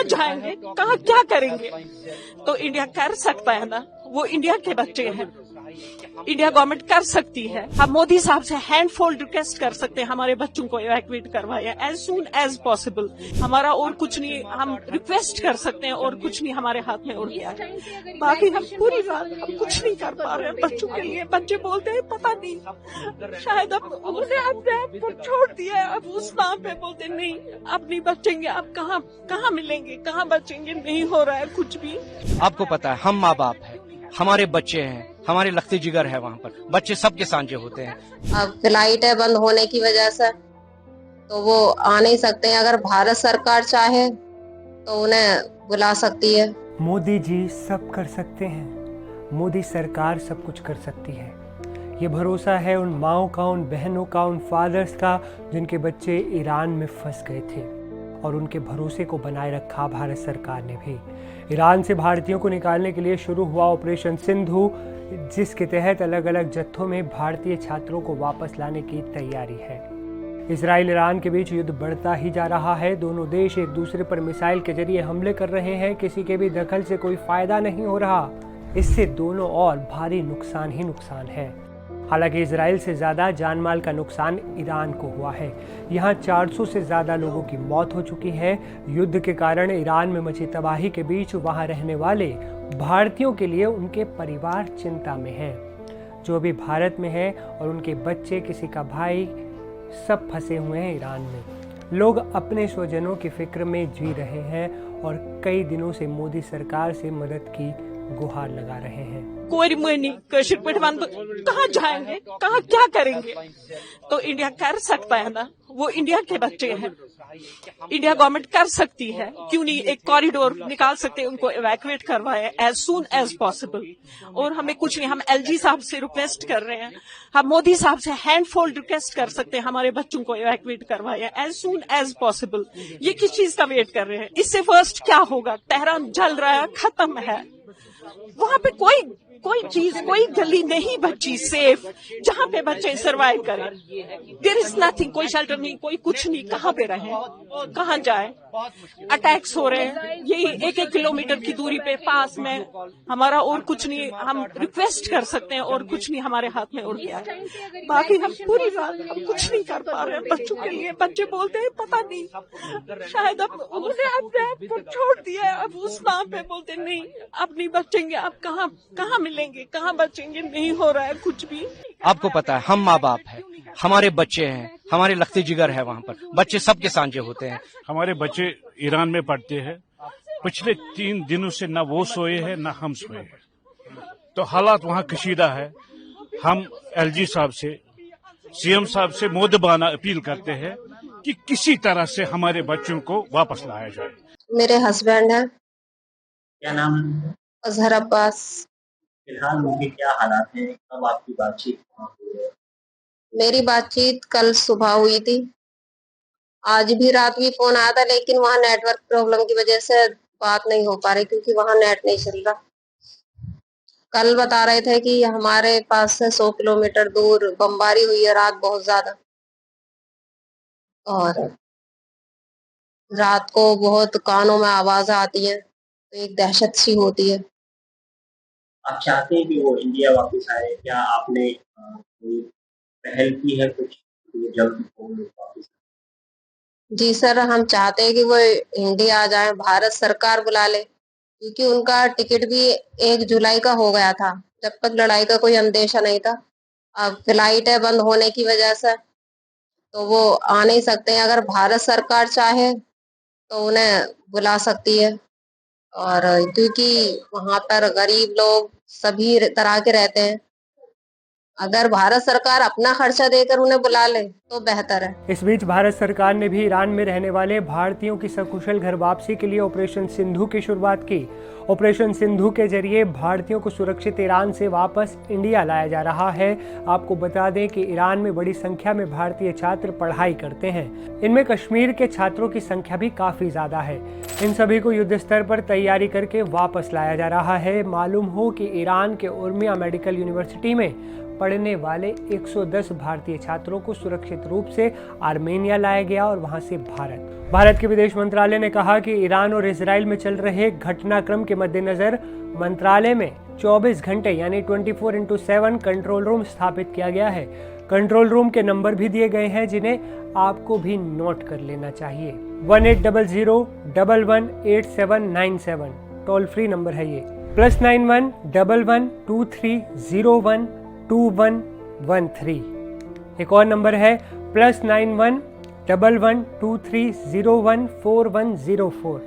जाएंगे, कहाँ क्या करेंगे? तो इंडिया कर सकता है ना, वो इंडिया के बच्चे हैं, इंडिया गवर्नमेंट कर सकती है। हम मोदी साहब से हैंड फोल्ड रिक्वेस्ट कर सकते हैं, हमारे बच्चों को इवैक्यूएट करवाएं एज सून एज पॉसिबल। हमारा और कुछ नहीं, हम रिक्वेस्ट कर सकते हैं और कुछ नहीं हमारे हाथ में और क्या है। बाकी हम पूरी रात हम कुछ नहीं कर पा रहे हैं बच्चों के लिए। बच्चे बोलते हैं पता नहीं, शायद अब उन्होंने अपने आप को छोड़ दिया है, अब उस नाम पे बोलते नहीं अब नहीं बचेंगे, अब कहाँ मिलेंगे, कहाँ बचेंगे, नहीं हो रहा है कुछ भी। आपको पता है हम माँ बाप हैं, हमारे बच्चे हैं, हमारे लखते जिगर है, वहाँ पर बच्चे सबके सांझे होते हैं। अब फ्लाइट है बंद होने की वजह से तो वो आ नहीं सकते हैं। अगर भारत सरकार चाहे तो उन्हें बुला सकती है। मोदी जी सब कर सकते हैं, मोदी सरकार सब कुछ कर सकती है। ये भरोसा है उन माँओं का, उन बहनों का, उन फादर्स का जिनके बच्चे ईरान में फंस गए थे, और उनके भरोसे को बनाए रखा भारत सरकार ने भी। ईरान से भारतीयों को निकालने के लिए शुरू हुआ ऑपरेशन सिंधु, जिसके तहत अलग अलग जत्थों में भारतीय छात्रों को वापस लाने की तैयारी है। इजराइल ईरान के बीच युद्ध बढ़ता ही जा रहा है। दोनों देश एक दूसरे पर मिसाइल के जरिए हमले कर रहे हैं। किसी के भी दखल से कोई फायदा नहीं हो रहा। इससे दोनों और भारी नुकसान ही नुकसान है। हालांकि इजराइल से ज़्यादा जानमाल का नुकसान ईरान को हुआ है। यहाँ 400 से ज़्यादा लोगों की मौत हो चुकी है। युद्ध के कारण ईरान में मची तबाही के बीच वहाँ रहने वाले भारतीयों के लिए उनके परिवार चिंता में हैं, जो अभी भारत में है, और उनके बच्चे, किसी का भाई, सब फंसे हुए हैं ईरान में। लोग अपने स्वजनों की फिक्र में जी रहे हैं और कई दिनों से मोदी सरकार से मदद की गुहार लगा रहे हैं। कोई नहीं कशिर पिटवान कहाँ जाएंगे, कहाँ क्या करेंगे? तो इंडिया कर सकता है ना, वो इंडिया के बच्चे हैं, इंडिया गवर्नमेंट कर सकती है। क्यों नहीं एक कॉरिडोर निकाल सकते, उनको इवैक्यूएट करवाए एज सून एज पॉसिबल। और हमें कुछ नहीं, हम एलजी साहब से रिक्वेस्ट कर रहे हैं, हम मोदी साहब से हैंड फोल्ड रिक्वेस्ट कर सकते हैं, हमारे बच्चों को इवैक्यूएट करवाए एज सून एज पॉसिबल। ये किस चीज का वेट कर रहे हैं? इससे फर्स्ट क्या होगा? तेहरान जल रहा है, खत्म है, वहां पे कोई चीज, कोई गली नहीं बची सेफ जहां पे बच्चे सरवाइव करें। देयर इज नथिंग, कोई शेल्टर नहीं, कोई कुछ नहीं, कहाँ पे रहें, कहाँ जाए? अटैक्स हो रहे हैं यही 1-1 किलोमीटर की दूरी पे पास में। हमारा और कुछ नहीं, हम रिक्वेस्ट कर सकते हैं और कुछ नहीं हमारे हाथ में और क्या है। बाकी हम पूरी रात हम कुछ नहीं कर पा रहे हैं बच्चों के लिए। बच्चे बोलते हैं पता नहीं, शायद अब उन्होंने अपने आप को छोड़ दिया है, अब उस नाम पे बोलते नहीं अब नहीं बचेंगे, अब कहाँ मिलेंगे, कहाँ बचेंगे, नहीं हो रहा है कुछ भी। आपको पता है हम माँ बाप हैं, हमारे बच्चे हैं, हमारे लखते जिगर है, वहाँ पर बच्चे सबके सांझे होते हैं। हमारे बच्चे ईरान में पढ़ते हैं। पिछले 3 दिनों से न वो सोए हैं न हम सोए हैं, तो हालात वहाँ कशीदा है। हम एलजी साहब से, सीएम साहब से मोदबाना अपील करते हैं कि किसी तरह से हमारे बच्चों को वापस लाया जाए। मेरे हस्बैंड है। क्या नाम है? अजहर अब्बास। फिलहाल उनके क्या हालात हैं? कब आपकी बातचीत हुई है? मेरी बातचीत कल सुबह हुई थी। आज भी रात भी फोन आया था, लेकिन वहाँ नेटवर्क प्रॉब्लम की वजह से बात नहीं हो पा रही, क्योंकि वहाँ नेट नहीं चल रहा। कल बता रहे थे कि हमारे पास से 100 किलोमीटर दूर बमबारी हुई है रात, बहुत ज्यादा, और रात को बहुत कानों में आवाज आती है, तो एक दहशत सी होती है। आप चाहते हैं कि वो इंडिया वापस आए? क्या आपने कोई पहल की है कुछ जल्द वो लोग वापस? जी सर, हम चाहते हैं कि वो इंडिया आ जाए, भारत सरकार बुला ले, क्योंकि उनका टिकट भी 1 जुलाई का हो गया था, जब तक लड़ाई का कोई अंदेशा नहीं था। अब फ्लाइट है बंद होने की वजह से तो वो आ नहीं सकते हैं। अगर भारत सरकार चाहे तो उन्हें बुला सकती है, और क्योंकि वहां पर गरीब लोग सभी तरह के रहते हैं, अगर भारत सरकार अपना खर्चा देकर उन्हें बुला ले तो बेहतर है। इस बीच भारत सरकार ने भी ईरान में रहने वाले भारतीयों की सकुशल घर वापसी के लिए ऑपरेशन सिंधु की शुरुआत की। ऑपरेशन सिंधु के जरिए भारतीयों को सुरक्षित ईरान से वापस इंडिया लाया जा रहा है। आपको बता दें कि ईरान में बड़ी संख्या में भारतीय छात्र पढ़ाई करते हैं। इनमें कश्मीर के छात्रों की संख्या भी काफी ज्यादा है। इन सभी को युद्ध स्तर पर तैयारी करके वापस लाया जा रहा है। मालूम हो कि ईरान के उर्मिया मेडिकल यूनिवर्सिटी में पढ़ने वाले 110 भारतीय छात्रों को सुरक्षित रूप से आर्मेनिया लाया गया और वहां से भारत के विदेश मंत्रालय ने कहा कि ईरान और इजराइल में चल रहे घटनाक्रम के मद्देनजर मंत्रालय में 24 घंटे यानी 24/7 कंट्रोल रूम स्थापित किया गया है। कंट्रोल रूम के नंबर भी दिए गए हैं जिन्हें आपको भी नोट कर लेना चाहिए। 1800-11-8797 टोल फ्री नंबर है ये। +91 112301 2113। एक और नंबर है +91 112301 4104।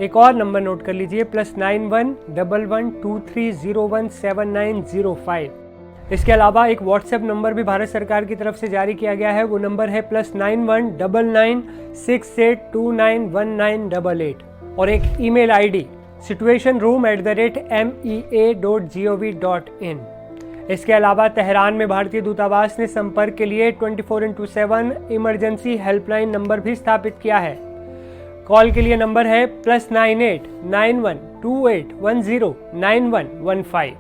एक और नंबर नोट कर लीजिए +91 112301 7905। इसके अलावा एक व्हाट्सएप नंबर भी भारत सरकार की तरफ से जारी किया गया है। वो नंबर है +91 9968291988 और एक ईमेल आईडी situationroom@mea.gov.in। इसके अलावा तेहरान में भारतीय दूतावास ने संपर्क के लिए 24/7 इमरजेंसी हेल्पलाइन नंबर भी स्थापित किया है। कॉल के लिए नंबर है +98 91 28 10 9115।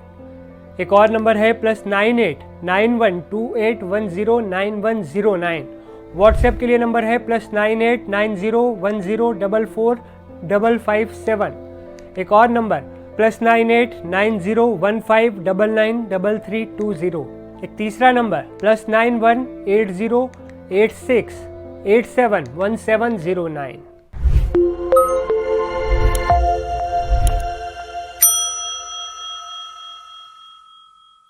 एक और नंबर है +98 91 28 10 9109। व्हाट्सएप के लिए नंबर है +98 90 10 44 557। एक और नंबर +98 90 15 99 3320। एक तीसरा नंबर +91 80 86 87 1709।